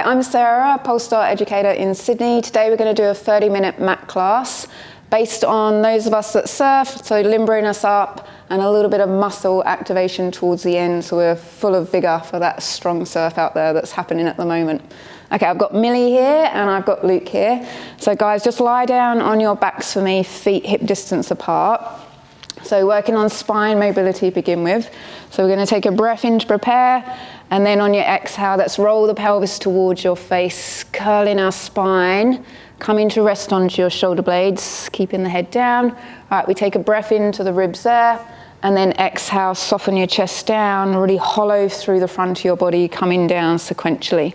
I'm Sarah, Polestar Educator in Sydney. Today we're going to do a 30-minute mat class based on those of us that surf, so limbering us up and a little bit of muscle activation towards the end, so we're full of vigour for that strong surf out there that's happening at the moment. Okay, I've got Millie here and I've got Luke here. So guys, just lie down on your backs for me, feet hip distance apart. So working on spine mobility to begin with. So we're going to take a breath in to prepare, and then on your exhale, let's roll the pelvis towards your face, curling our spine, coming to rest onto your shoulder blades, keeping the head down. All right, we take a breath into the ribs there, and then exhale, soften your chest down, really hollow through the front of your body, coming down sequentially.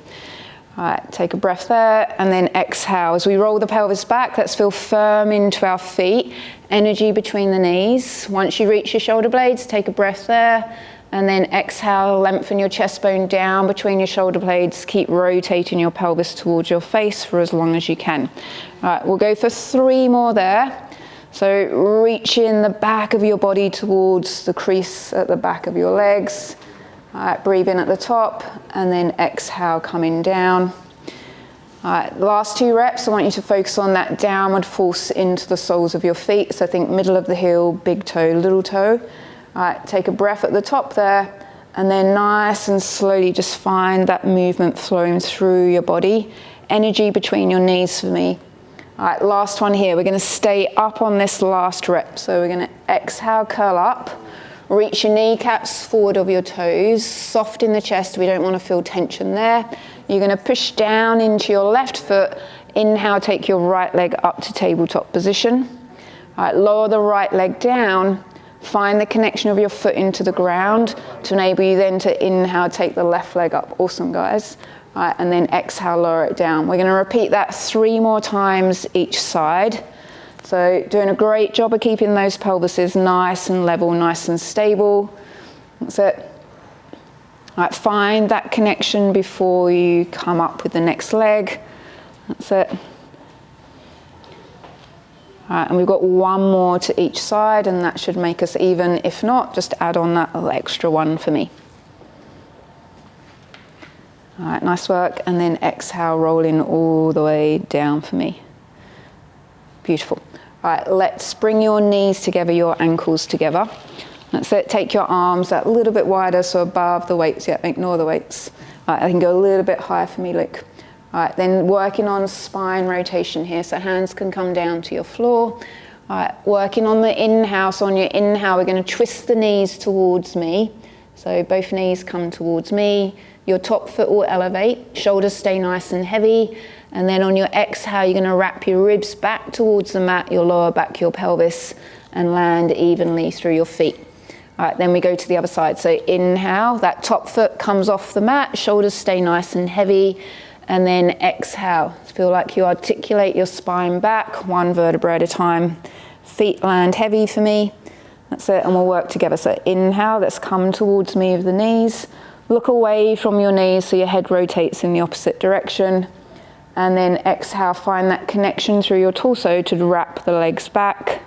All right, take a breath there, and then exhale. As we roll the pelvis back, let's feel firm into our feet, energy between the knees. Once you reach your shoulder blades, take a breath there, and then exhale, lengthen your chest bone down between your shoulder blades. Keep rotating your pelvis towards your face for as long as you can. All right, we'll go for 3 more there. So reach in the back of your body towards the crease at the back of your legs. All right, breathe in at the top, and then exhale, coming down. All right, last 2 reps, I want you to focus on that downward force into the soles of your feet. So think middle of the heel, big toe, little toe. All right, take a breath at the top there, and then nice and slowly just find that movement flowing through your body. Energy between your knees for me. All right, last one here. We're going to stay up on this last rep. So we're going to exhale, curl up. Reach your kneecaps forward of your toes, soft in the chest. We don't want to feel tension there. You're going to push down into your left foot. Inhale, take your right leg up to tabletop position. All right, lower the right leg down. Find the connection of your foot into the ground to enable you then to inhale, take the left leg up. Awesome, guys. All right, and then exhale, lower it down. We're going to repeat that 3 more times each side. So doing a great job of keeping those pelvises nice and level, nice and stable. That's it. All right, find that connection before you come up with the next leg. That's it. All right, and we've got 1 more to each side, and that should make us even. If not, just add on that little extra 1 for me. All right, nice work. And then exhale, rolling all the way down for me. Beautiful. All right, let's bring your knees together, your ankles together. That's it. Take your arms that little bit wider, so above the weights. Yeah, ignore the weights. All right, I can go a little bit higher for me, Luke. All right, then working on spine rotation here, so hands can come down to your floor. All right, working on the inhale. So on your inhale, we're going to twist the knees towards me. So both knees come towards me. Your top foot will elevate. Shoulders stay nice and heavy. And then on your exhale, you're going to wrap your ribs back towards the mat, your lower back, your pelvis, and land evenly through your feet. All right, then we go to the other side. So inhale, that top foot comes off the mat, shoulders stay nice and heavy. And then exhale, feel like you articulate your spine back, 1 vertebra at a time. Feet land heavy for me. That's it, and we'll work together. So inhale, let's come towards me with the knees. Look away from your knees so your head rotates in the opposite direction. And then exhale, find that connection through your torso to wrap the legs back,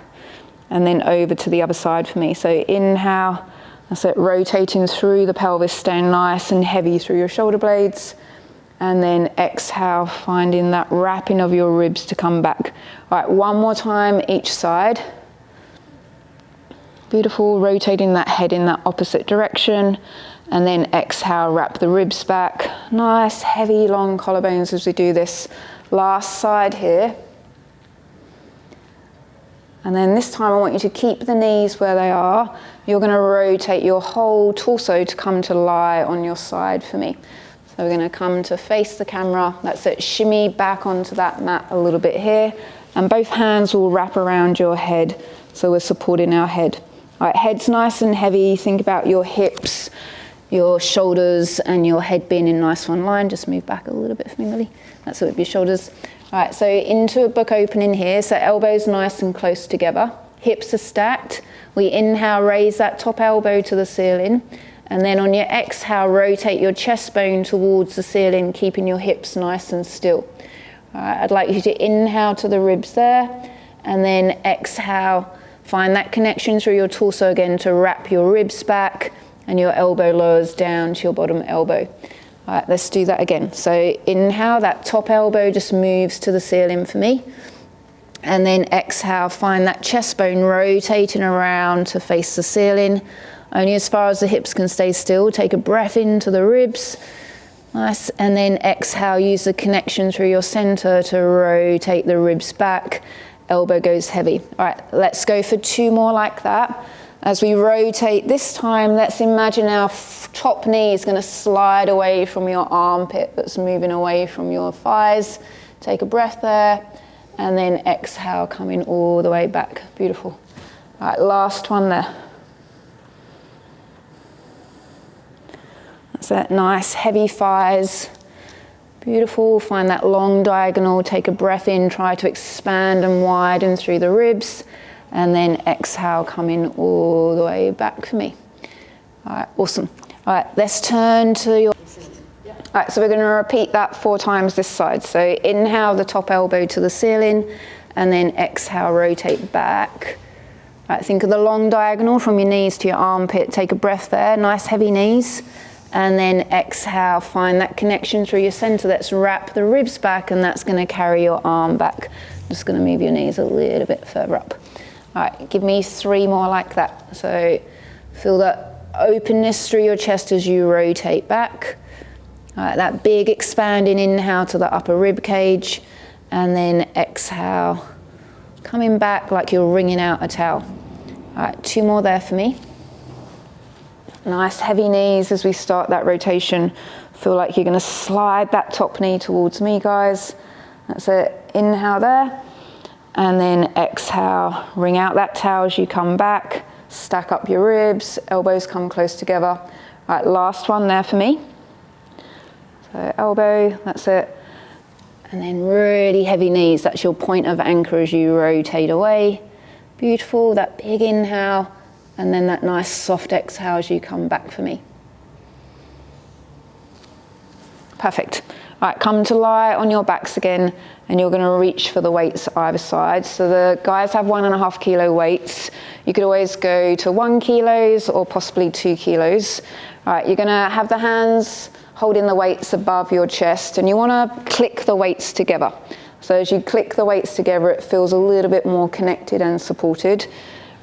and then over to the other side for me. So inhale, that's it, rotating through the pelvis, staying nice and heavy through your shoulder blades. And then exhale, finding that wrapping of your ribs to come back. All right, 1 more time each side. Beautiful, rotating that head in that opposite direction. And then exhale, wrap the ribs back. Nice, heavy, long collarbones as we do this. Last side here. And then this time I want you to keep the knees where they are. You're going to rotate your whole torso to come to lie on your side for me. So we're going to come to face the camera. That's it, shimmy back onto that mat a little bit here. And both hands will wrap around your head, so we're supporting our head. All right, head's nice and heavy. Think about your hips, your shoulders, and your head being in nice one line. Just move back a little bit for me, Millie. That's it with your shoulders. All right, so into a book opening here. So elbows nice and close together. Hips are stacked. We inhale, raise that top elbow to the ceiling. And then on your exhale, rotate your chest bone towards the ceiling, keeping your hips nice and still. All right, I'd like you to inhale to the ribs there, and then exhale, find that connection through your torso again to wrap your ribs back, and your elbow lowers down to your bottom elbow. All right, let's do that again. So inhale, that top elbow just moves to the ceiling for me. And then exhale, find that chest bone rotating around to face the ceiling. Only as far as the hips can stay still. Take a breath into the ribs. Nice. And then exhale, use the connection through your center to rotate the ribs back. Elbow goes heavy. All right, let's go for 2 more like that. As we rotate this time, let's imagine our top knee is going to slide away from your armpit that's moving away from your thighs. Take a breath there. And then exhale, coming all the way back. Beautiful. All right, last one there. That's it, nice, heavy thighs. Beautiful, find that long diagonal. Take a breath in, try to expand and widen through the ribs. And then exhale, coming all the way back for me. All right, awesome. All right, let's turn to your... All right, so we're going to repeat that 4 times this side. So inhale, the top elbow to the ceiling, and then exhale, rotate back. All right, think of the long diagonal from your knees to your armpit. Take a breath there, nice heavy knees. And then exhale, find that connection through your center. Let's wrap the ribs back, and that's going to carry your arm back. Just going to move your knees a little bit further up. All right, give me 3 more like that. So feel that openness through your chest as you rotate back. All right, that big expanding inhale to the upper rib cage, and then exhale, coming back like you're wringing out a towel. All right, 2 more there for me. Nice heavy knees as we start that rotation. Feel like you're going to slide that top knee towards me, guys. That's it. Inhale there, and then exhale, wring out that towel as you come back. Stack up your ribs, elbows come close together. All right, last one there for me. So elbow, that's it. And then really heavy knees, that's your point of anchor as you rotate away. Beautiful, that big inhale, and then that nice soft exhale as you come back for me. Perfect. All right, come to lie on your backs again, and you're gonna reach for the weights either side. So the guys have 1.5 kilo weights. You could always go to 1 kilos or possibly 2 kilos. All right, you're gonna have the hands holding the weights above your chest, and you want to click the weights together. So as you click the weights together, it feels a little bit more connected and supported.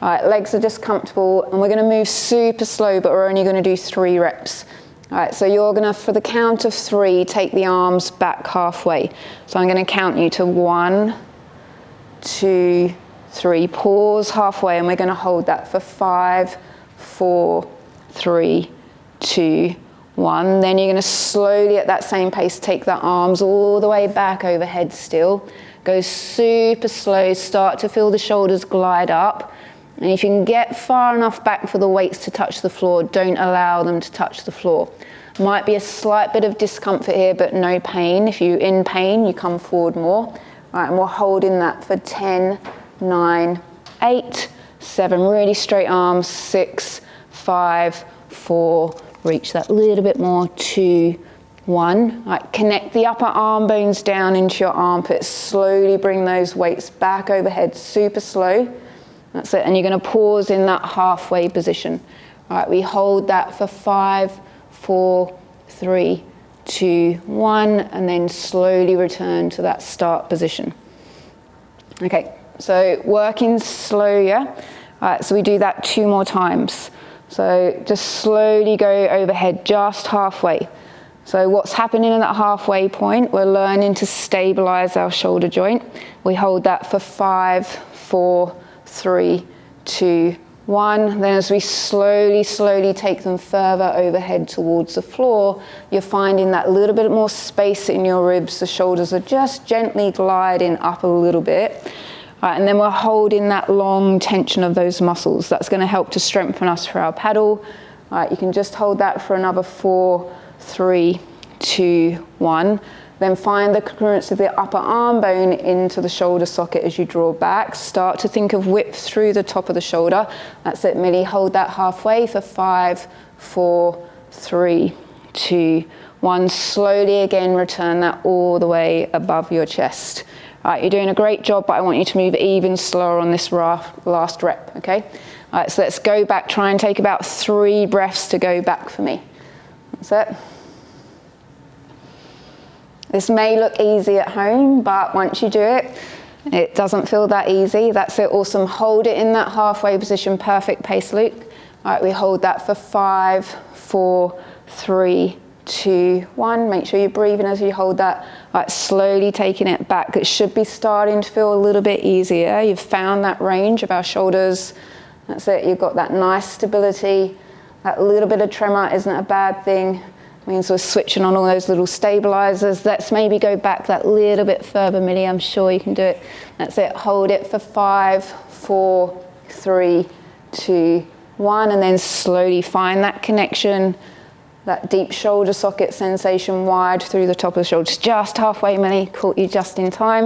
All right, legs are just comfortable, and we're going to move super slow, but we're only going to do 3 reps. All right, so you're going to, for the count of 3, take the arms back halfway. So I'm going to count you to 1, 2, 3. Pause halfway, and we're going to hold that for 5, 4, 3, 2, 1. Then you're going to slowly at that same pace take the arms all the way back overhead still. Go super slow, start to feel the shoulders glide up. And if you can get far enough back for the weights to touch the floor, don't allow them to touch the floor. Might be a slight bit of discomfort here, but no pain. If you're in pain, you come forward more. All right, and we're holding that for 10, 9, 8, 7, really straight arms, 6, 5, 4, reach that little bit more, 2, 1. Right, connect the upper arm bones down into your armpits. Slowly bring those weights back overhead, super slow. That's it, and you're going to pause in that halfway position. All right, we hold that for 5, 4, 3, 2, 1, and then slowly return to that start position. Okay, so working slow, yeah? All right, so we do that 2 more times. So just slowly go overhead, just halfway. So what's happening in that halfway point, we're learning to stabilize our shoulder joint. We hold that for 5, 4, 3, 2, 1. Then as we slowly take them further overhead towards the floor, you're finding that little bit more space in your ribs. The shoulders are just gently gliding up a little bit. Right, and then we're holding that long tension of those muscles. That's going to help to strengthen us for our paddle. Right, you can just hold that for another 4, 3, 2, 1. Then find the congruence of the upper arm bone into the shoulder socket as you draw back. Start to think of width through the top of the shoulder. That's it, Millie. Hold that halfway for 5, 4, 3, 2, 1. Slowly again, return that all the way above your chest. All right, you're doing a great job, but I want you to move even slower on this last rep, okay? All right, so let's go back. Try and take about 3 breaths to go back for me. That's it. This may look easy at home, but once you do it, it doesn't feel that easy. That's it, awesome. Hold it in that halfway position, perfect pace, Luke. All right, we hold that for 5, 4, 3, 2, 1. Make sure you're breathing as you hold that. All right, slowly taking it back. It should be starting to feel a little bit easier. You've found that range of our shoulders. That's it, you've got that nice stability. That little bit of tremor isn't a bad thing. It means we're switching on all those little stabilizers. Let's maybe go back that little bit further, Millie. I'm sure you can do it. That's it, hold it for 5, 4, 3, 2, 1, and then slowly find that connection, that deep shoulder socket sensation wide through the top of the shoulders. Just halfway, Millie, caught you just in time.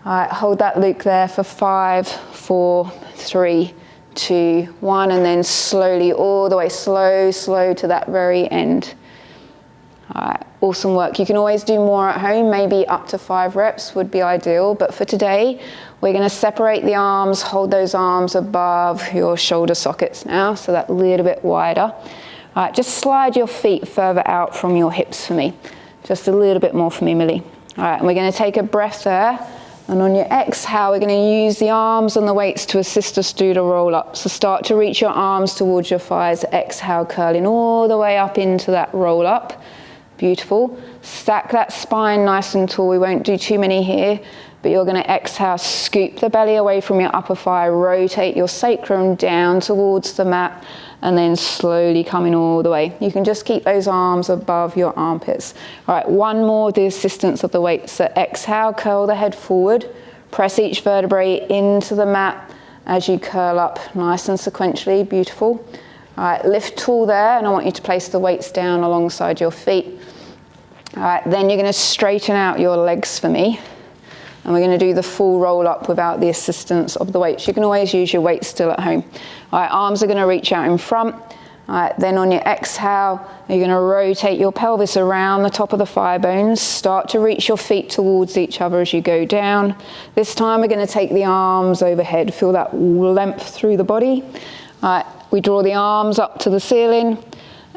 All right, hold that, Luke, there for 5, 4, 3, 2, 1, and then slowly all the way, slow to that very end. All right, awesome work. You can always do more at home, maybe up to 5 reps would be ideal, but for today, we're gonna separate the arms, hold those arms above your shoulder sockets now, so that little bit wider. All right, just slide your feet further out from your hips for me. Just a little bit more for me, Millie. All right, and we're gonna take a breath there. And on your exhale, we're going to use the arms and the weights to assist us do the roll up. So start to reach your arms towards your thighs. Exhale, curling all the way up into that roll up. Beautiful. Stack that spine nice and tall. We won't do too many here, but you're going to exhale, scoop the belly away from your upper thigh, rotate your sacrum down towards the mat, and then slowly coming all the way. You can just keep those arms above your armpits. All right, one more with the assistance of the weight. So exhale, curl the head forward, press each vertebrae into the mat as you curl up, nice and sequentially, beautiful. All right, lift tall there, and I want you to place the weights down alongside your feet. All right, then you're gonna straighten out your legs for me. And we're going to do the full roll up without the assistance of the weights. You can always use your weights still at home. All right, arms are going to reach out in front. All right, then on your exhale, you're going to rotate your pelvis around the top of the thigh bones. Start to reach your feet towards each other as you go down. This time we're going to take the arms overhead. Feel that length through the body. All right, we draw the arms up to the ceiling.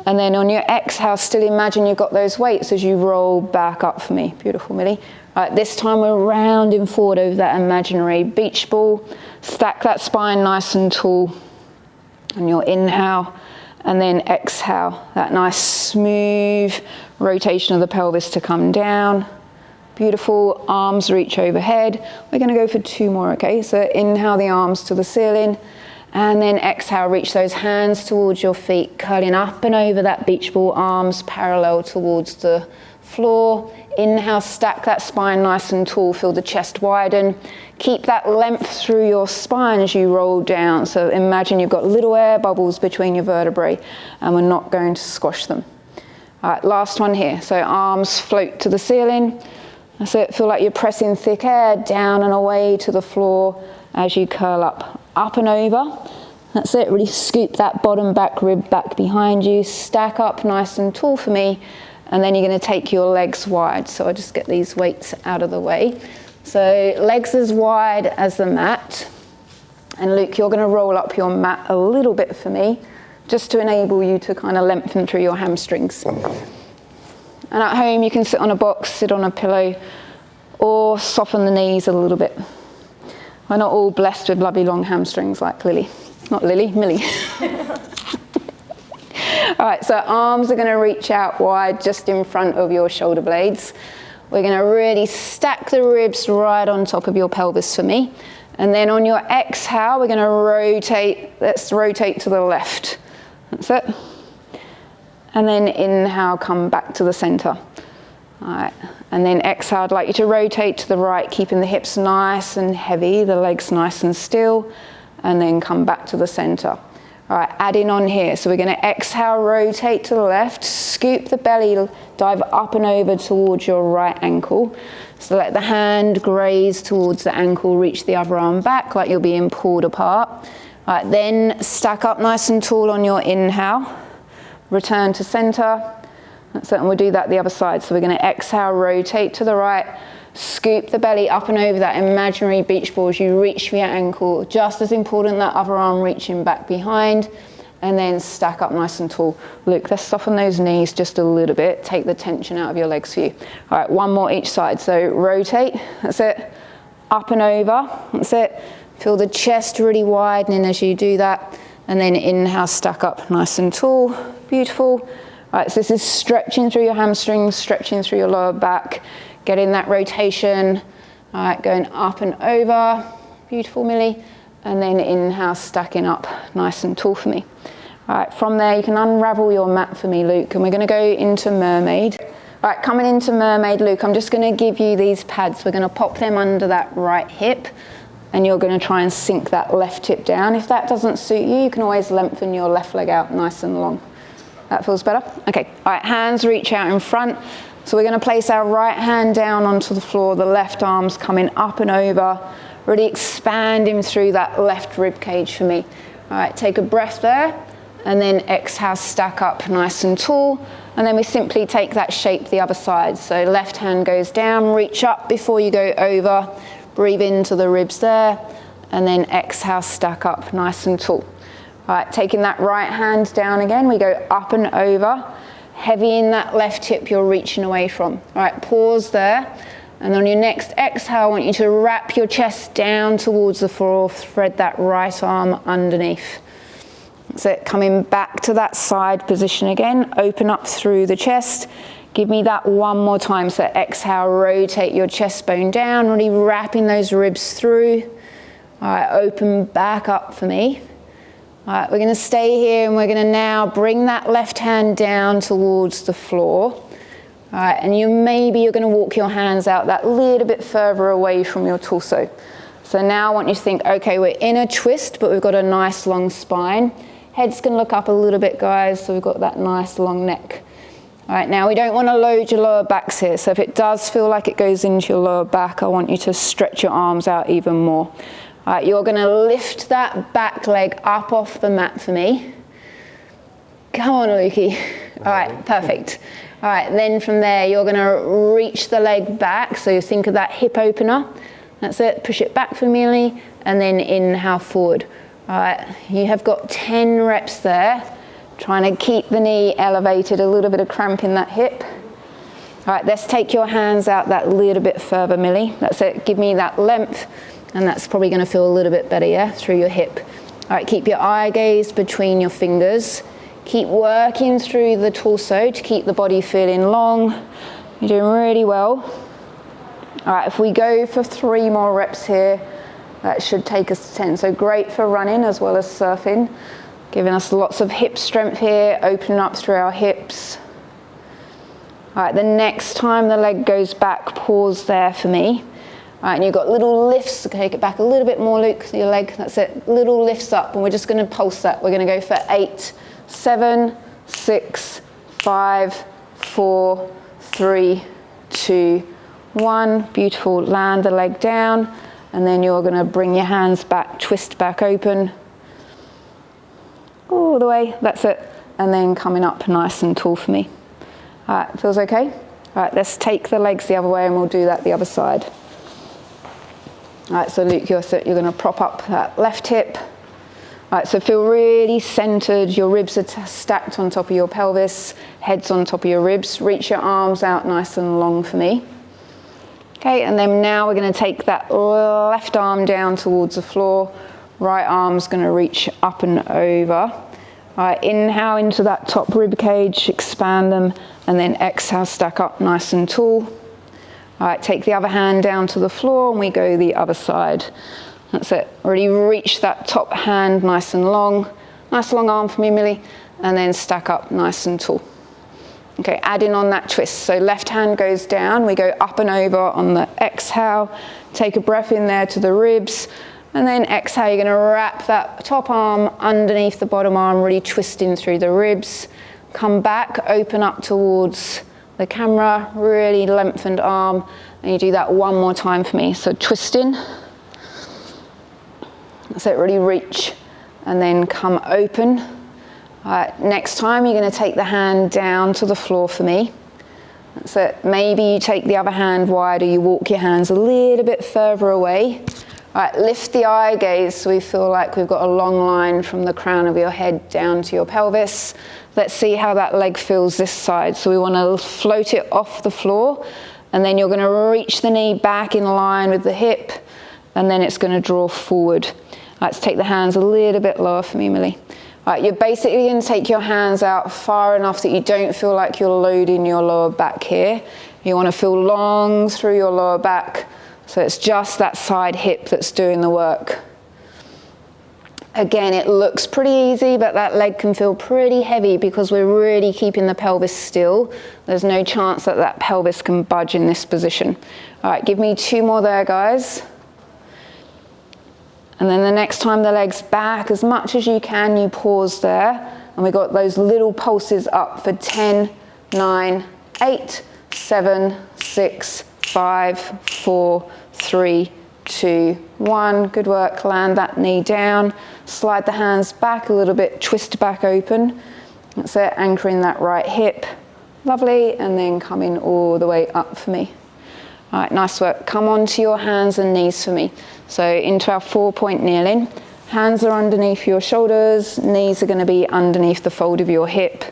And then on your exhale, still imagine you've got those weights as you roll back up for me. Beautiful, Millie. All right, this time we're rounding forward over that imaginary beach ball. Stack that spine nice and tall on your inhale, and then exhale. That nice smooth rotation of the pelvis to come down. Beautiful, arms reach overhead. We're gonna go for 2 more, okay? So inhale the arms to the ceiling, and then exhale, reach those hands towards your feet, curling up and over that beach ball, arms parallel towards the floor. Inhale, stack that spine nice and tall, feel the chest widen. Keep that length through your spine as you roll down. So imagine you've got little air bubbles between your vertebrae, and we're not going to squash them. All right, last one here. So arms float to the ceiling. So it feel like you're pressing thick air down and away to the floor as you curl up and over. That's it, really scoop that bottom back rib back behind you. Stack up nice and tall for me. And then you're going to take your legs wide. So I just get these weights out of the way. So legs as wide as the mat. And Luke, you're going to roll up your mat a little bit for me, just to enable you to kind of lengthen through your hamstrings. And at home, you can sit on a box, sit on a pillow, or soften the knees a little bit. We're not all blessed with lovely long hamstrings like Lily. Not Lily, Millie. All right, so arms are going to reach out wide just in front of your shoulder blades. We're going to really stack the ribs right on top of your pelvis for me. And then on your exhale, we're going to rotate. Let's rotate to the left. That's it. And then inhale, come back to the center. All right, and then exhale, I'd like you to rotate to the right, keeping the hips nice and heavy, the legs nice and still, and then come back to the center. All right, adding on here. So we're going to exhale, rotate to the left, scoop the belly, dive up and over towards your right ankle. So let the hand graze towards the ankle, reach the other arm back like you're being pulled apart. All right, then stack up nice and tall on your inhale. Return to center. That's it, and we'll do that the other side. So we're going to exhale, rotate to the right, scoop the belly up and over that imaginary beach ball as you reach for your ankle. Just as important, that other arm reaching back behind. and then stack up nice and tall. Luke, let's soften those knees just a little bit. Take the tension out of your legs for you. All right, one more each side. So rotate, that's it. Up and over, that's it. Feel the chest really widening as you do that. And then inhale, stack up nice and tall. Beautiful. All right, so this is stretching through your hamstrings, stretching through your lower back, getting that rotation. All right, going up and over. Beautiful, Millie. And then inhale, stacking up nice and tall for me. All right, from there you can unravel your mat for me, Luke, and we're gonna go into mermaid. All right, coming into mermaid, Luke, I'm just gonna give you these pads. We're gonna pop them under that right hip, and you're gonna try and sink that left hip down. If that doesn't suit you, you can always lengthen your left leg out nice and long. That feels better? Okay, all right, hands reach out in front. So we're gonna place our right hand down onto the floor, the left arm's coming up and over, really expanding through that left rib cage for me. All right, take a breath there, and then exhale, stack up nice and tall, and then we simply take that shape the other side. So left hand goes down, reach up before you go over, breathe into the ribs there, and then exhale, stack up nice and tall. All right, taking that right hand down again, we go up and over, heavy in that left hip you're reaching away from. All right, pause there. And on your next exhale, I want you to wrap your chest down towards the floor, thread that right arm underneath. That's it, coming back to that side position again, open up through the chest. Give me that one more time, so exhale, rotate your chest bone down, really wrapping those ribs through. All right, open back up for me. All right, we're gonna stay here and we're gonna now bring that left hand down towards the floor. All right, and you're gonna walk your hands out that little bit further away from your torso. So now I want you to think, okay, we're in a twist, but we've got a nice long spine. Head's gonna look up a little bit, guys, so we've got that nice long neck. All right, now we don't wanna load your lower backs here, so if it does feel like it goes into your lower back, I want you to stretch your arms out even more. All right, you're gonna lift that back leg up off the mat for me. Come on, Lukey. All right, perfect. All right, then from there, you're gonna reach the leg back. So you think of that hip opener. That's it, push it back for me, and then inhale forward. All right, you have got 10 reps there. Trying to keep the knee elevated, a little bit of cramp in that hip. All right, let's take your hands out that little bit further, Millie. That's it, give me that length, and that's probably gonna feel a little bit better, yeah, through your hip. All right, keep your eye gaze between your fingers. Keep working through the torso to keep the body feeling long. You're doing really well. All right, if we go for 3 more reps here, that should take us to 10. So great for running as well as surfing. Giving us lots of hip strength here, opening up through our hips. All right, the next time the leg goes back, pause there for me. All right, and you've got little lifts, take it back a little bit more, Luke, your leg, that's it. Little lifts up, and we're just gonna pulse that. We're gonna go for 8, 7, 6, 5, 4, 3, 2, 1. Beautiful, land the leg down, and then you're gonna bring your hands back, twist back open. All the way, that's it. And then coming up nice and tall for me. All right, feels okay? All right, let's take the legs the other way and we'll do that the other side. All right, so Luke, you're gonna prop up that left hip. All right, so feel really centered. Your ribs are stacked on top of your pelvis, head's on top of your ribs. Reach your arms out nice and long for me. Okay, and then now we're gonna take that left arm down towards the floor. Right arm's gonna reach up and over. All right, inhale into that top rib cage, expand them, and then exhale, stack up nice and tall. All right, take the other hand down to the floor and we go the other side. That's it, really reach that top hand nice and long. Nice long arm for me, Millie, and then stack up nice and tall. Okay, adding on that twist. So left hand goes down, we go up and over on the exhale. Take a breath in there to the ribs, and then exhale, you're gonna wrap that top arm underneath the bottom arm, really twisting through the ribs. Come back, open up towards the camera, really lengthened arm, and you do that one more time for me. So twisting, that's it, really reach, and then come open. All right, next time you're gonna take the hand down to the floor for me. That's it, maybe you take the other hand wider, you walk your hands a little bit further away. All right, lift the eye gaze so we feel like we've got a long line from the crown of your head down to your pelvis. Let's see how that leg feels this side. So we want to float it off the floor, and then you're going to reach the knee back in line with the hip, and then it's going to draw forward. Let's take the hands a little bit lower for me, Millie. All right, you're basically going to take your hands out far enough that you don't feel like you're loading your lower back here. You want to feel long through your lower back. So it's just that side hip that's doing the work. Again, it looks pretty easy, but that leg can feel pretty heavy because we're really keeping the pelvis still. There's no chance that that pelvis can budge in this position. All right, give me 2 more there, guys. And then the next time the leg's back, as much as you can, you pause there. And we got those little pulses up for 10, 9, 8, 7, 6, 5, 4, 3, 2, 1. Good work. Land that knee down. Slide the hands back a little bit. Twist back open. That's it. Anchoring that right hip. Lovely. And then coming all the way up for me. All right, nice work. Come onto your hands and knees for me. So into our 4-point kneeling. Hands are underneath your shoulders. Knees are going to be underneath the fold of your hip.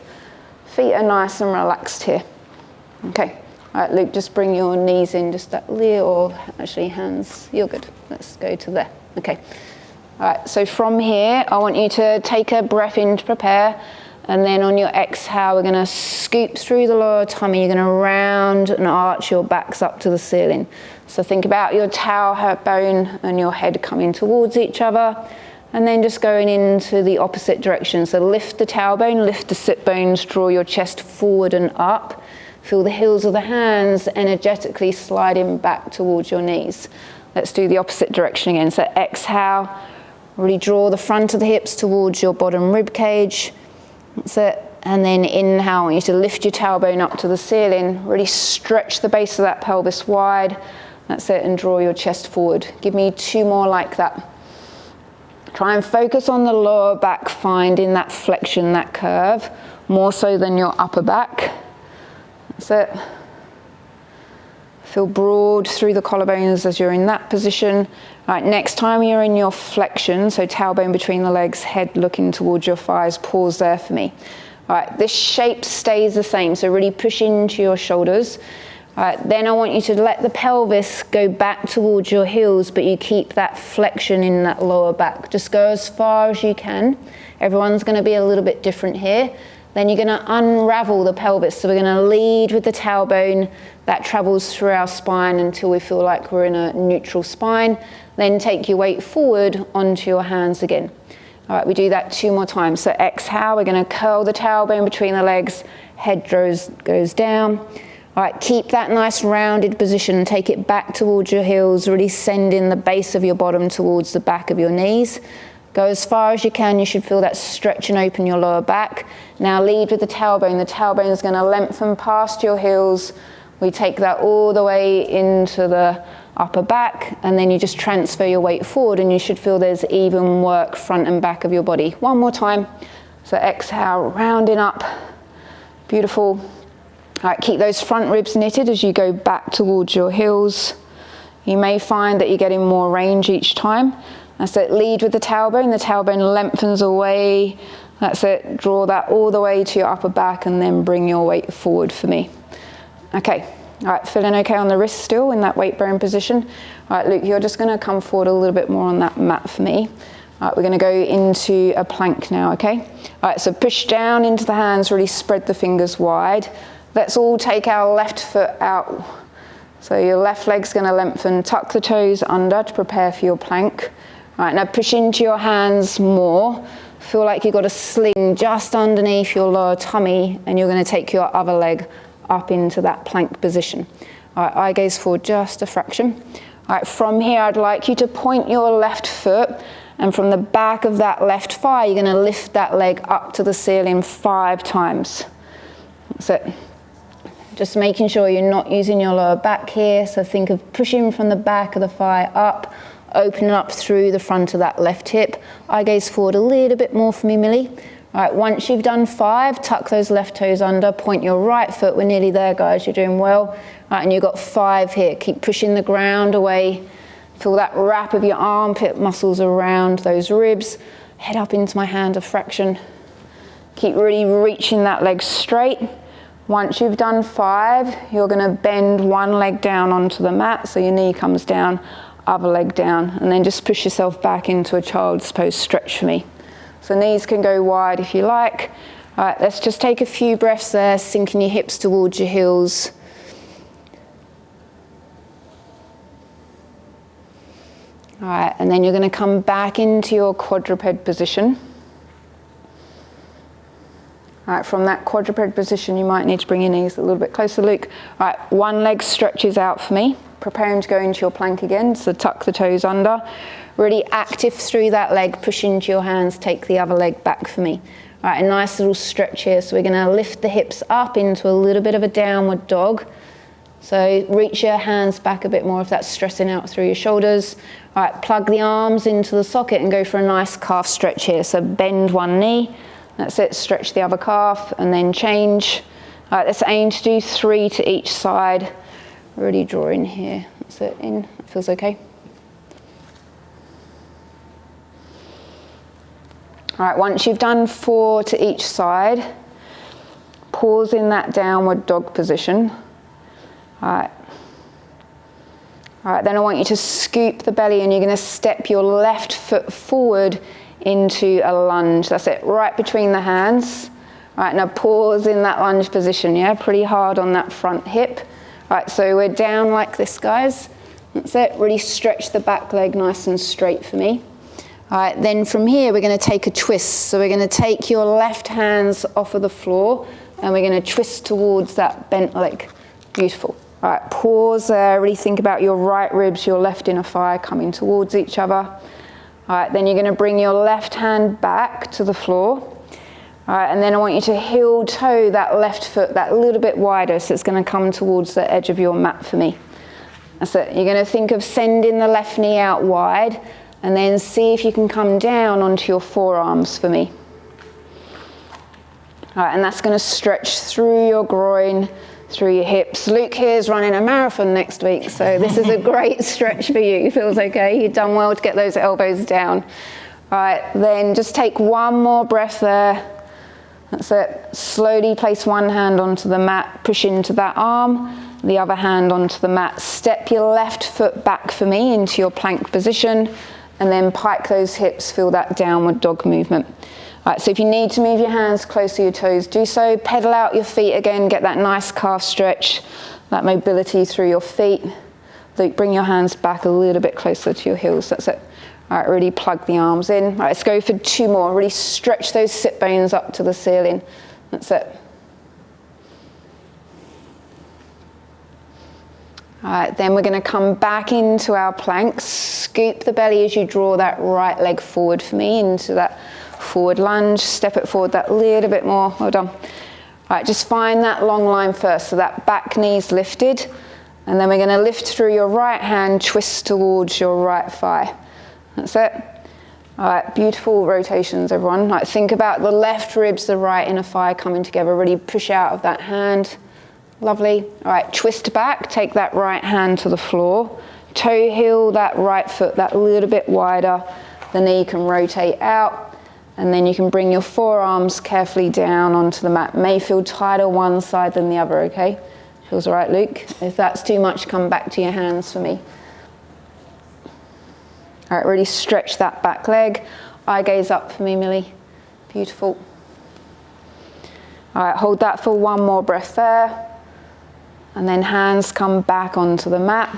Feet are nice and relaxed here. Okay. All right, Luke, just bring your knees in just that little, or actually hands, you're good. Let's go to there. Okay. All right, so from here, I want you to take a breath in to prepare, and then on your exhale, we're gonna scoop through the lower tummy. You're gonna round and arch your backs up to the ceiling. So think about your tailbone and your head coming towards each other, and then just going into the opposite direction. So lift the tailbone, lift the sit bones, draw your chest forward and up. Feel the heels of the hands energetically sliding back towards your knees. Let's do the opposite direction again. So exhale, really draw the front of the hips towards your bottom rib cage. That's it. And then inhale, I want you to lift your tailbone up to the ceiling. Really stretch the base of that pelvis wide. That's it, and draw your chest forward. Give me 2 more like that. Try and focus on the lower back, finding that flexion, that curve, more so than your upper back. That's it. Feel broad through the collarbones as you're in that position. All right, next time you're in your flexion, so tailbone between the legs, head looking towards your thighs, pause there for me. All right, this shape stays the same, so really push into your shoulders. All right, then I want you to let the pelvis go back towards your heels, but you keep that flexion in that lower back. Just go as far as you can. Everyone's going to be a little bit different here. Then you're going to unravel the pelvis. So we're going to lead with the tailbone. That travels through our spine until we feel like we're in a neutral spine. Then take your weight forward onto your hands again. All right, we do that 2 more times. So exhale, we're going to curl the tailbone between the legs. Head goes down. All right, keep that nice rounded position. Take it back towards your heels. Really sending the base of your bottom towards the back of your knees. Go as far as you can. You should feel that stretch and open your lower back. Now lead with the tailbone. The tailbone is going to lengthen past your heels. We take that all the way into the upper back, and then you just transfer your weight forward, and you should feel there's even work front and back of your body. 1 more time. So exhale, rounding up. Beautiful. All right, keep those front ribs knitted as you go back towards your heels. You may find that you're getting more range each time. That's it, lead with the tailbone. The tailbone lengthens away. That's it, draw that all the way to your upper back, and then bring your weight forward for me. Okay, all right, feeling okay on the wrist still in that weight bearing position? All right, Luke, you're just gonna come forward a little bit more on that mat for me. All right, we're gonna go into a plank now, okay? All right, so push down into the hands, really spread the fingers wide. Let's all take our left foot out. So your left leg's gonna lengthen, tuck the toes under to prepare for your plank. All right, now push into your hands more. Feel like you've got a sling just underneath your lower tummy, and you're going to take your other leg up into that plank position. All right, eye gaze forward just a fraction. All right, from here, I'd like you to point your left foot, and from the back of that left thigh, you're going to lift that leg up to the ceiling 5 times. That's it. Just making sure you're not using your lower back here. So think of pushing from the back of the thigh up, opening up through the front of that left hip. Eye gaze forward a little bit more for me, Millie. All right, once you've done 5, tuck those left toes under, point your right foot. We're nearly there, guys. You're doing well. All right, and you've got 5 here. Keep pushing the ground away Feel that wrap of your armpit muscles around those ribs. Head up into my hand of fraction. Keep really reaching that leg straight. Once you've done 5, you're going to bend one leg down onto the mat, so your knee comes down, other leg down, and then just push yourself back into a child's pose stretch for me. So knees can go wide if you like. All right, let's just take a few breaths there, sinking your hips towards your heels. All right, and then you're going to come back into your quadruped position. All right, from that quadruped position, you might need to bring your knees a little bit closer, Luke. All right, one leg stretches out for me. Preparing to go into your plank again, so tuck the toes under. Really active through that leg, push into your hands, take the other leg back for me. All right, a nice little stretch here. So we're going to lift the hips up into a little bit of a downward dog. So reach your hands back a bit more if that's stressing out through your shoulders. All right, plug the arms into the socket and go for a nice calf stretch here. So bend one knee. That's it, stretch the other calf and then change. All right, let's aim to do 3 to each side. Really draw in here. That's it, in. That feels okay. All right, once you've done 4 to each side, pause in that downward dog position. All right. All right, then I want you to scoop the belly and you're going to step your left foot forward into a lunge. That's it, right between the hands. All right, now pause in that lunge position, yeah? Pretty hard on that front hip. All right, so we're down like this, guys. That's it, really stretch the back leg nice and straight for me. All right, then from here, we're gonna take a twist. So we're gonna take your left hands off of the floor and we're gonna twist towards that bent leg. Beautiful. All right, pause there, really think about your right ribs, your left inner thigh coming towards each other. All right, then you're going to bring your left hand back to the floor. All right, and then I want you to heel toe that left foot that little bit wider, so it's going to come towards the edge of your mat for me. That's it. You're going to think of sending the left knee out wide and then see if you can come down onto your forearms for me. All right, and that's going to stretch through your groin, through your hips. Luke here is running a marathon next week, so this is a great stretch for you. Feels okay? You've done well to get those elbows down. All right, then just take one more breath there. That's it. Slowly place one hand onto the mat, push into that arm, the other hand onto the mat. Step your left foot back for me into your plank position, and then pike those hips, feel that downward dog movement. All right, so if you need to move your hands close to your toes, do so. Pedal out your feet again, get that nice calf stretch, that mobility through your feet. Luke, bring your hands back a little bit closer to your heels, that's it. All right, really plug the arms in. All right, let's go for 2 more. Really stretch those sit bones up to the ceiling, that's it. All right, then we're gonna come back into our plank. Scoop the belly as you draw that right leg forward for me into that forward lunge. Step it forward that little bit more, well done. All right, just find that long line first, so that back knee's lifted. And then we're gonna lift through your right hand, twist towards your right thigh. That's it. All right, beautiful rotations, everyone. All right, think about the left ribs, the right inner thigh coming together. Really push out of that hand. Lovely. All right, twist back, take that right hand to the floor. Toe heel that right foot that little bit wider. The knee can rotate out. And then you can bring your forearms carefully down onto the mat. May feel tighter one side than the other, okay? Feels all right, Luke? If that's too much, come back to your hands for me. All right, really stretch that back leg. Eye gaze up for me, Millie. Beautiful. All right, hold that for 1 more breath there. And then hands come back onto the mat.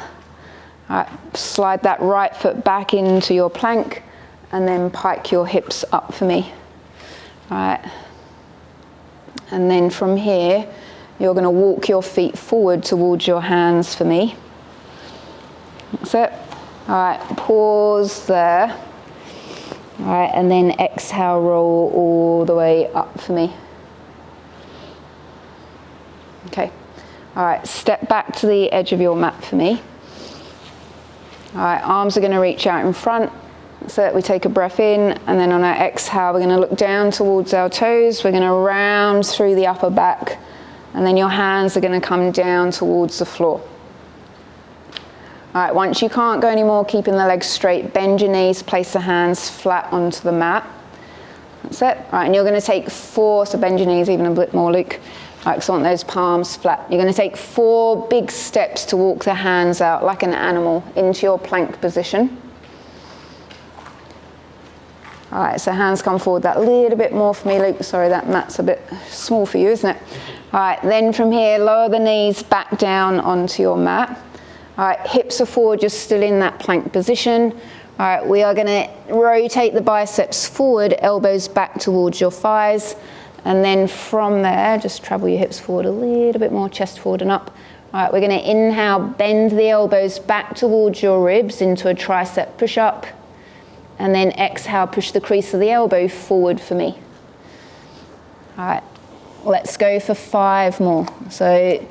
All right, slide that right foot back into your plank. And then pike your hips up for me. All right. And then from here, you're going to walk your feet forward towards your hands for me. That's it. All right, pause there. All right, and then exhale, roll all the way up for me. Okay. All right, step back to the edge of your mat for me. All right, arms are going to reach out in front. So we take a breath in, and then on our exhale, we're going to look down towards our toes. We're going to round through the upper back, and then your hands are going to come down towards the floor. All right, once you can't go anymore, keeping the legs straight, bend your knees, place the hands flat onto the mat. That's it. All right, and you're going to take 4, so bend your knees even a bit more, Luke. All right, because I want those palms flat. You're going to take 4 big steps to walk the hands out like an animal into your plank position. All right, so hands come forward that little bit more for me, Luke. Sorry, that mat's a bit small for you, isn't it? All right, then from here, lower the knees back down onto your mat. All right, hips are forward, you're still in that plank position. All right, we are going to rotate the biceps forward, elbows back towards your thighs. And then from there, just travel your hips forward a little bit more, chest forward and up. All right, we're going to inhale, bend the elbows back towards your ribs into a tricep push-up. And then exhale, push the crease of the elbow forward for me. All right, let's go for 5 more. So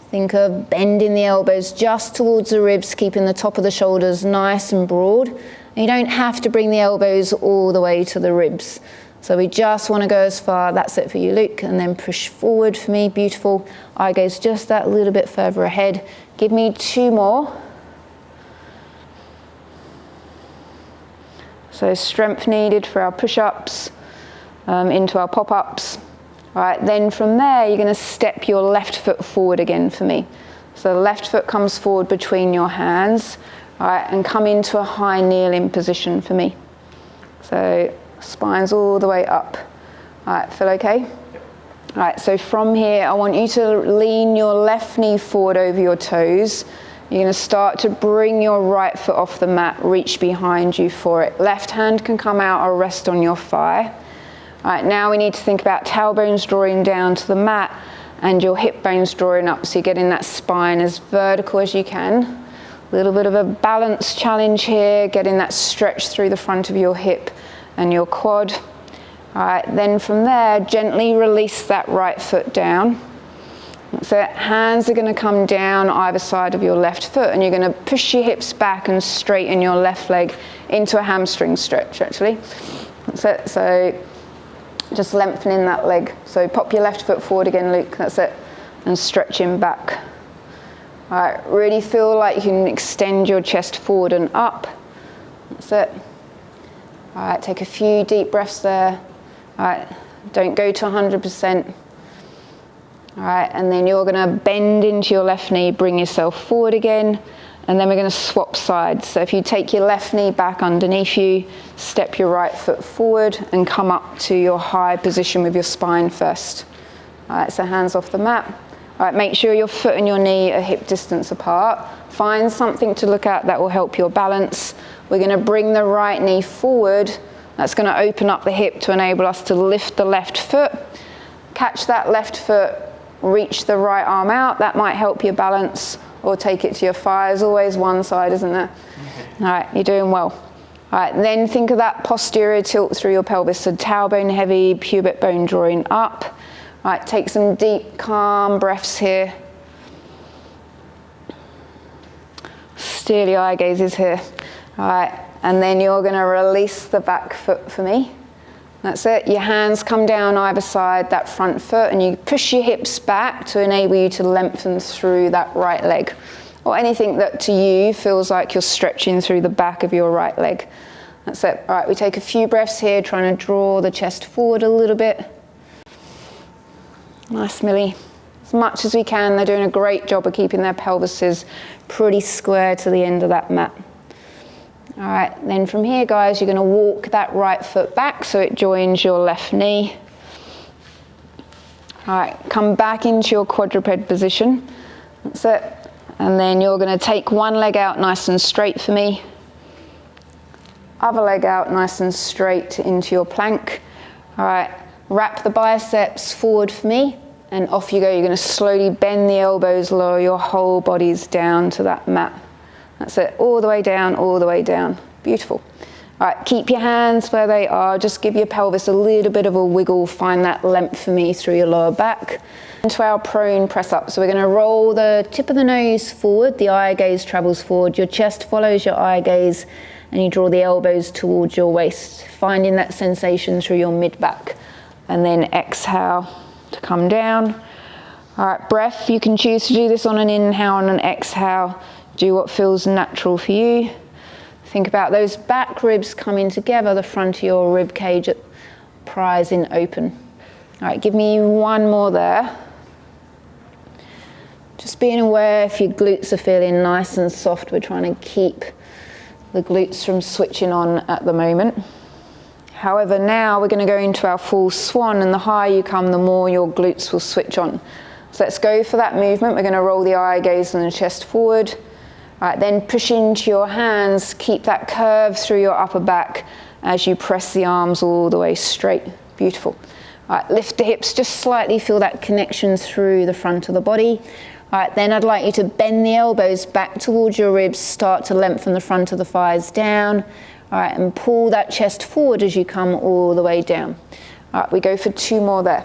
think of bending the elbows just towards the ribs, keeping the top of the shoulders nice and broad. And you don't have to bring the elbows all the way to the ribs. So we just want to go as far. That's it for you, Luke. And then push forward for me. Beautiful. Eye gaze just that little bit further ahead. Give me 2 more. So strength needed for our push-ups, into our pop-ups. All right, then from there, you're going to step your left foot forward again for me. So the left foot comes forward between your hands, all right, and come into a high kneeling position for me. So spine's all the way up. All right, feel okay? All right, so from here, I want you to lean your left knee forward over your toes. You're going to start to bring your right foot off the mat, reach behind you for it. Left hand can come out or rest on your thigh. All right, now we need to think about tailbones drawing down to the mat and your hip bones drawing up, so you're getting that spine as vertical as you can. A little bit of a balance challenge here, getting that stretch through the front of your hip and your quad. All right, then from there, gently release that right foot down. So hands are going to come down either side of your left foot, and you're going to push your hips back and straighten your left leg into a hamstring stretch, actually. That's it. So just lengthening that leg. So pop your left foot forward again, Luke. That's it. And stretching back. All right, really feel like you can extend your chest forward and up. That's it. All right, take a few deep breaths there. All right, don't go to 100%. All right, and then you're going to bend into your left knee, bring yourself forward again, and then we're going to swap sides. So if you take your left knee back underneath you, step your right foot forward and come up to your high position with your spine first. All right, so hands off the mat. All right, make sure your foot and your knee are hip distance apart. Find something to look at that will help your balance. We're going to bring the right knee forward. That's going to open up the hip to enable us to lift the left foot. Catch that left foot. Reach the right arm out. That might help your balance, or take it to your thighs. Always one side, isn't there? All right, you're doing well. All right, then think of that posterior tilt through your pelvis. So tailbone heavy, pubic bone drawing up. All right, take some deep, calm breaths here. Steely eye gazes here. All right, and then you're going to release the back foot for me. That's it. Your hands come down either side, that front foot, and you push your hips back to enable you to lengthen through that right leg, or anything that to you feels like you're stretching through the back of your right leg. That's it. All right, we take a few breaths here, trying to draw the chest forward a little bit. Nice, Millie. As much as we can. They're doing a great job of keeping their pelvises pretty square to the end of that mat. All right, then from here, guys, you're going to walk that right foot back so it joins your left knee. All right, come back into your quadruped position. That's it. And then you're going to take one leg out nice and straight for me. Other leg out nice and straight into your plank. All right, wrap the biceps forward for me, and off you go. You're going to slowly bend the elbows, lower your whole bodies down to that mat. That's it, all the way down, all the way down. Beautiful. All right, keep your hands where they are. Just give your pelvis a little bit of a wiggle. Find that length for me through your lower back. Into our prone press up. So we're going to roll the tip of the nose forward. The eye gaze travels forward. Your chest follows your eye gaze, and you draw the elbows towards your waist, finding that sensation through your mid-back. And then exhale to come down. All right, breath. You can choose to do this on an inhale and an exhale. Do what feels natural for you. Think about those back ribs coming together, the front of your rib cage prising open. All right, give me one more there. Just being aware if your glutes are feeling nice and soft. We're trying to keep the glutes from switching on at the moment. However, now we're going to go into our full swan, and the higher you come, the more your glutes will switch on. So let's go for that movement. We're going to roll the eye gaze and the chest forward. All right, then push into your hands. Keep that curve through your upper back as you press the arms all the way straight. Beautiful. All right, lift the hips just slightly. Feel that connection through the front of the body. All right, then I'd like you to bend the elbows back towards your ribs. Start to lengthen the front of the thighs down. All right, and pull that chest forward as you come all the way down. All right, we go for 2 more there.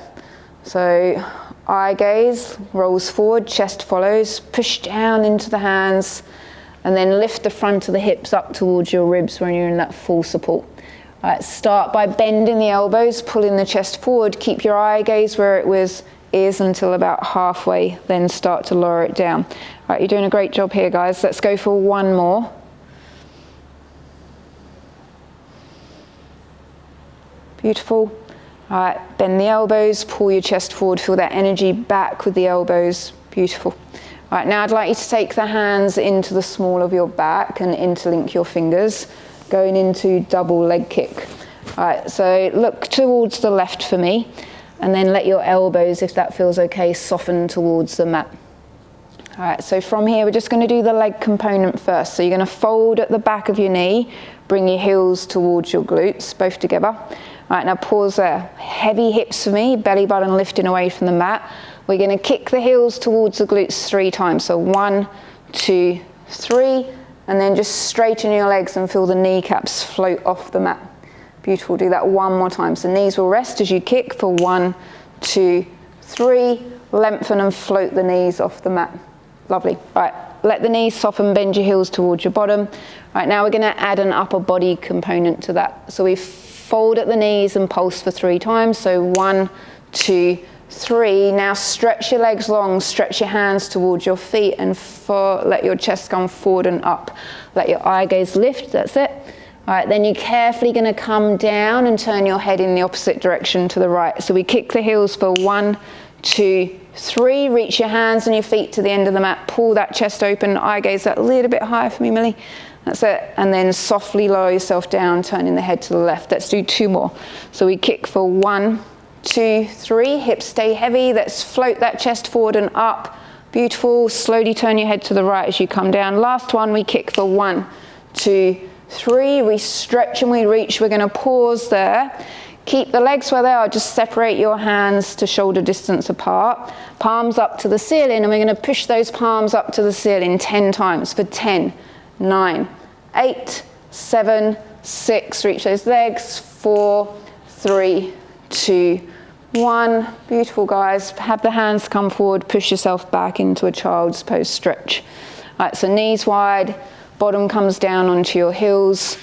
So eye gaze, rolls forward, chest follows, push down into the hands, and then lift the front of the hips up towards your ribs when you're in that full support. All right, start by bending the elbows, pulling the chest forward. Keep your eye gaze where it is until about halfway, then start to lower it down. All right, you're doing a great job here, guys. Let's go for 1 more. Beautiful. All right, bend the elbows, pull your chest forward, feel that energy back with the elbows. Beautiful. All right, now I'd like you to take the hands into the small of your back and interlink your fingers, going into double leg kick. All right, so look towards the left for me, and then let your elbows, if that feels okay, soften towards the mat. All right, so from here, we're just going to do the leg component first. So you're going to fold at the back of your knee, bring your heels towards your glutes, both together. All right, now pause there. Heavy hips for me, belly button lifting away from the mat. We're going to kick the heels towards the glutes 3 times. So 1, 2, 3, and then just straighten your legs and feel the kneecaps float off the mat. Beautiful, do that 1 more time. So knees will rest as you kick for 1, 2, 3. Lengthen and float the knees off the mat. Lovely. All right, let the knees soften, bend your heels towards your bottom. All right, now we're going to add an upper body component to that. So we fold at the knees and pulse for 3 times. So 1, 2, 3. Now stretch your legs long, stretch your hands towards your feet, and let your chest come forward and up. Let your eye gaze lift, that's it. All right, then you're carefully going to come down and turn your head in the opposite direction to the right. So we kick the heels for 1, 2, 3. Reach your hands and your feet to the end of the mat. Pull that chest open, eye gaze that a little bit higher for me, Millie. That's it. And then softly lower yourself down, turning the head to the left. Let's do 2 more. So we kick for 1, 2, 3. Hips stay heavy. Let's float that chest forward and up. Beautiful. Slowly turn your head to the right as you come down. Last one, we kick for 1, 2, 3. We stretch and we reach. We're going to pause there. Keep the legs where they are. Just separate your hands to shoulder distance apart. Palms up to the ceiling, and we're going to push those palms up to the ceiling 10 times for 10, 9, 8, 7, 6. Reach those legs. 4, 3, 2, 1. Beautiful, guys. Have the hands come forward. Push yourself back into a child's pose stretch. All right, so knees wide. Bottom comes down onto your heels.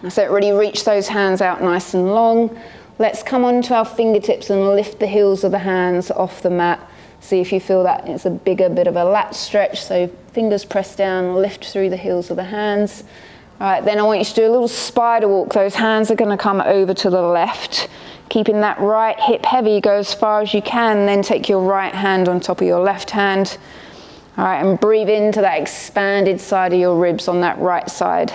So really reach those hands out nice and long. Let's come onto our fingertips and lift the heels of the hands off the mat. See if you feel that it's a bigger bit of a lat stretch. So fingers press down, lift through the heels of the hands. All right, then I want you to do a little spider walk. Those hands are going to come over to the left. Keeping that right hip heavy, go as far as you can. Then take your right hand on top of your left hand. All right, and breathe into that expanded side of your ribs on that right side.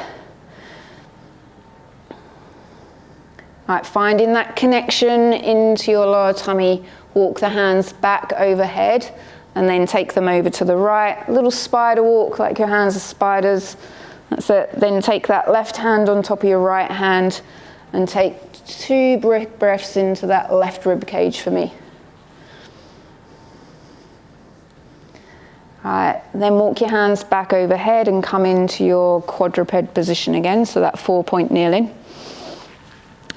All right, finding that connection into your lower tummy. Walk the hands back overhead and then take them over to the right. A little spider walk like your hands are spiders. That's it. Then take that left hand on top of your right hand and take 2 breaths into that left rib cage for me. All right, then walk your hands back overhead and come into your quadruped position again, so that 4-point kneeling.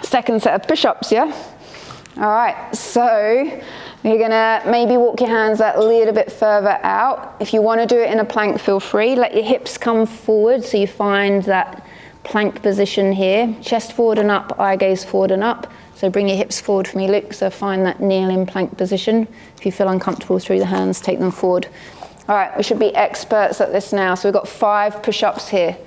Second set of push-ups, yeah? All right, so you're gonna maybe walk your hands that little bit further out. If you wanna do it in a plank, feel free. Let your hips come forward so you find that plank position here. Chest forward and up, eye gaze forward and up. So bring your hips forward for me, Luke. So find that kneeling plank position. If you feel uncomfortable through the hands, take them forward. All right, we should be experts at this now. So we've got 5 push-ups here.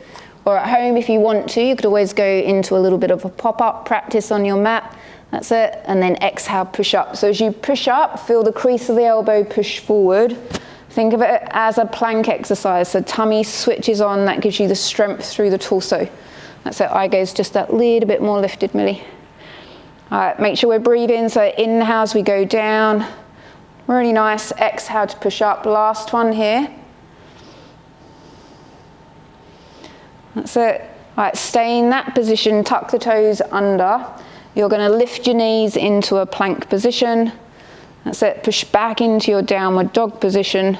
Or at home, if you want to, you could always go into a little bit of a pop-up practice on your mat. That's it. And then exhale, push up. So as you push up, feel the crease of the elbow push forward. Think of it as a plank exercise. So tummy switches on, that gives you the strength through the torso. That's it. Eye gaze just that little bit more lifted, Millie. All right, make sure we're breathing. So inhale as we go down. Really nice. Exhale to push up. Last one here. That's it. All right, stay in that position. Tuck the toes under. You're going to lift your knees into a plank position. That's it. Push back into your downward dog position.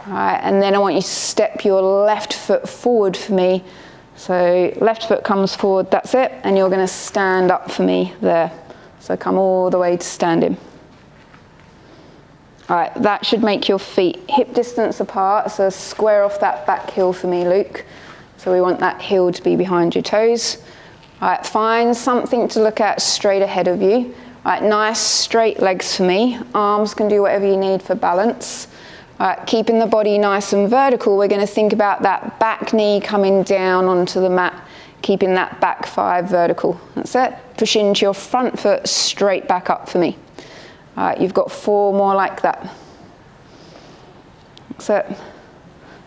All right, and then I want you to step your left foot forward for me. So left foot comes forward, that's it. And you're going to stand up for me there. So come all the way to standing. All right, that should make your feet hip distance apart. So square off that back heel for me, Luke. So we want that heel to be behind your toes. All right, find something to look at straight ahead of you. All right, nice straight legs for me. Arms can do whatever you need for balance. All right, keeping the body nice and vertical, we're going to think about that back knee coming down onto the mat, keeping that back 5 vertical. That's it. Push into your front foot straight back up for me. All right, you've got 4 more like that. That's it.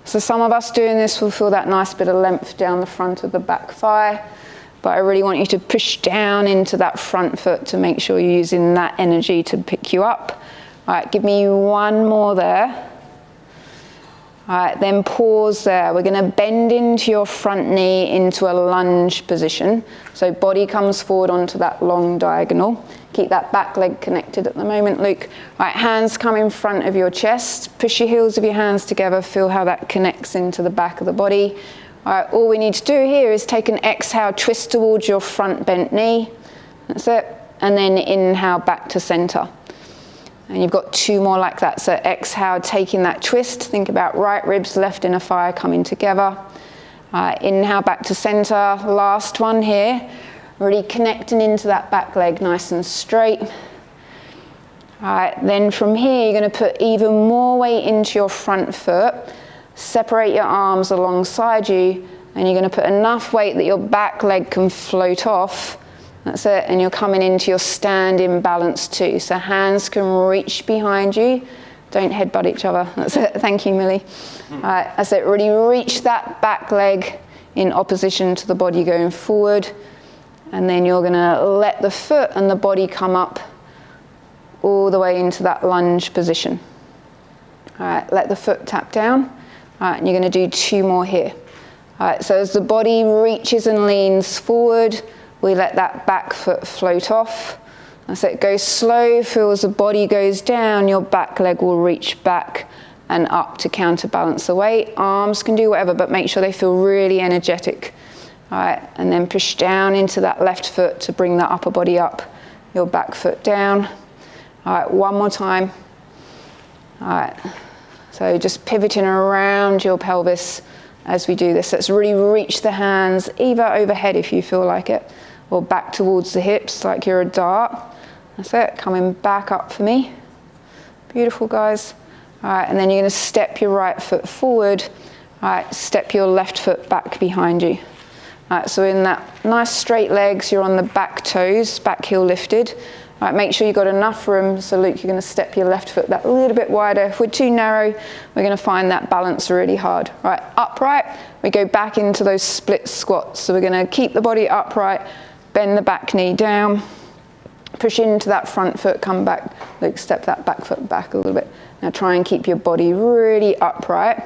So some of us doing this will feel that nice bit of length down the front of the back thigh, but I really want you to push down into that front foot to make sure you're using that energy to pick you up. All right, give me 1 more there. All right, then pause there. We're going to bend into your front knee into a lunge position. So body comes forward onto that long diagonal. Keep that back leg connected at the moment, Luke. All right, hands come in front of your chest. Push your heels of your hands together. Feel how that connects into the back of the body. All right, all we need to do here is take an exhale, twist towards your front bent knee. That's it. And then inhale back to center. And you've got 2 more like that. So exhale, taking that twist. Think about right ribs, left inner thigh coming together. Inhale back to center. Last one here. Really connecting into that back leg nice and straight. All right, then from here, you're going to put even more weight into your front foot. Separate your arms alongside you. And you're going to put enough weight that your back leg can float off. That's it, and you're coming into your standing balance too. So hands can reach behind you. Don't headbutt each other. That's it. Thank you, Millie. All right, that's it. Really reach that back leg in opposition to the body going forward. And then you're going to let the foot and the body come up all the way into that lunge position. All right, let the foot tap down. All right, and you're going to do 2 more here. All right, so as the body reaches and leans forward, we let that back foot float off. As it goes slow, feel as the body goes down, your back leg will reach back and up to counterbalance the weight. Arms can do whatever, but make sure they feel really energetic. All right, and then push down into that left foot to bring that upper body up, your back foot down. All right, 1 more time. All right, so just pivoting around your pelvis as we do this. Let's really reach the hands either overhead if you feel like it, or back towards the hips like you're a dart. That's it, coming back up for me. Beautiful, guys. All right, and then you're going to step your right foot forward. All right, step your left foot back behind you. All right, so in that nice straight legs, you're on the back toes, back heel lifted. All right, make sure you've got enough room. So Luke, you're going to step your left foot that little bit wider. If we're too narrow, we're going to find that balance really hard. All right, upright, we go back into those split squats. So we're going to keep the body upright, bend the back knee down, push into that front foot, come back. Luke, step that back foot back a little bit. Now try and keep your body really upright.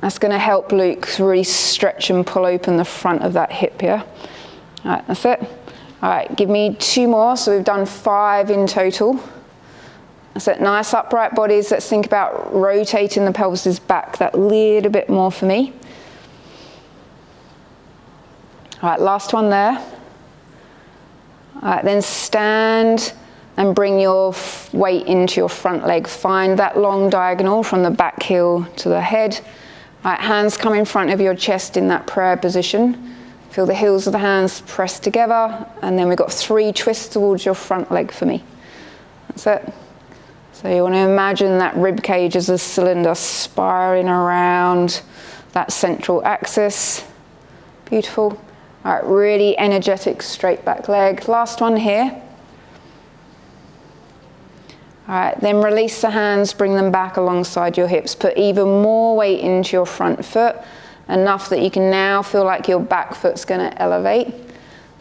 That's going to help Luke really stretch and pull open the front of that hip here. All right, that's it. All right, give me 2 more. So we've done 5 in total. That's it, nice upright bodies. Let's think about rotating the pelvis back that little bit more for me. All right, last one there. All right, then stand and bring your weight into your front leg. Find that long diagonal from the back heel to the head. All right, hands come in front of your chest in that prayer position. Feel the heels of the hands press together, and then we've got 3 twists towards your front leg for me. That's it. So you want to imagine that rib cage as a cylinder spiraling around that central axis. Beautiful. All right, really energetic straight back leg. Last one here. All right, then release the hands, bring them back alongside your hips. Put even more weight into your front foot, enough that you can now feel like your back foot's gonna elevate.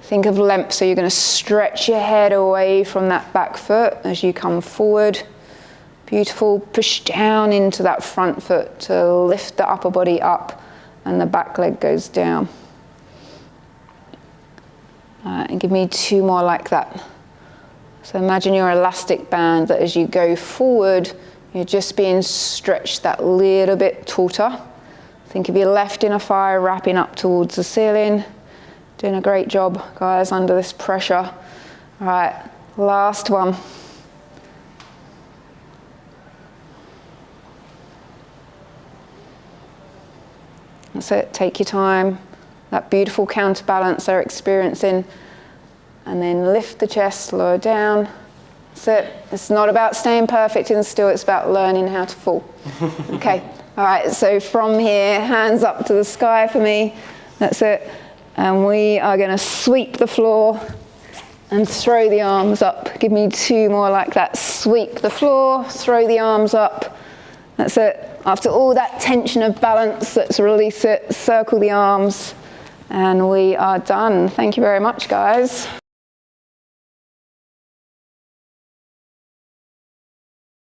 Think of length, so you're gonna stretch your head away from that back foot as you come forward. Beautiful, push down into that front foot to lift the upper body up and the back leg goes down. And give me 2 more like that. So imagine your elastic band that as you go forward, you're just being stretched that little bit tauter. Think of your left inner thigh wrapping up towards the ceiling. Doing a great job, guys, under this pressure. All right, last one. That's it, take your time. That beautiful counterbalance they're experiencing. And then lift the chest, lower down. That's it. It's not about staying perfect and still, it's about learning how to fall. Okay, all right, so from here, hands up to the sky for me. That's it. And we are gonna sweep the floor and throw the arms up. Give me 2 more like that. Sweep the floor, throw the arms up. That's it. After all that tension of balance, let's release it, circle the arms, and we are done. Thank you very much, guys.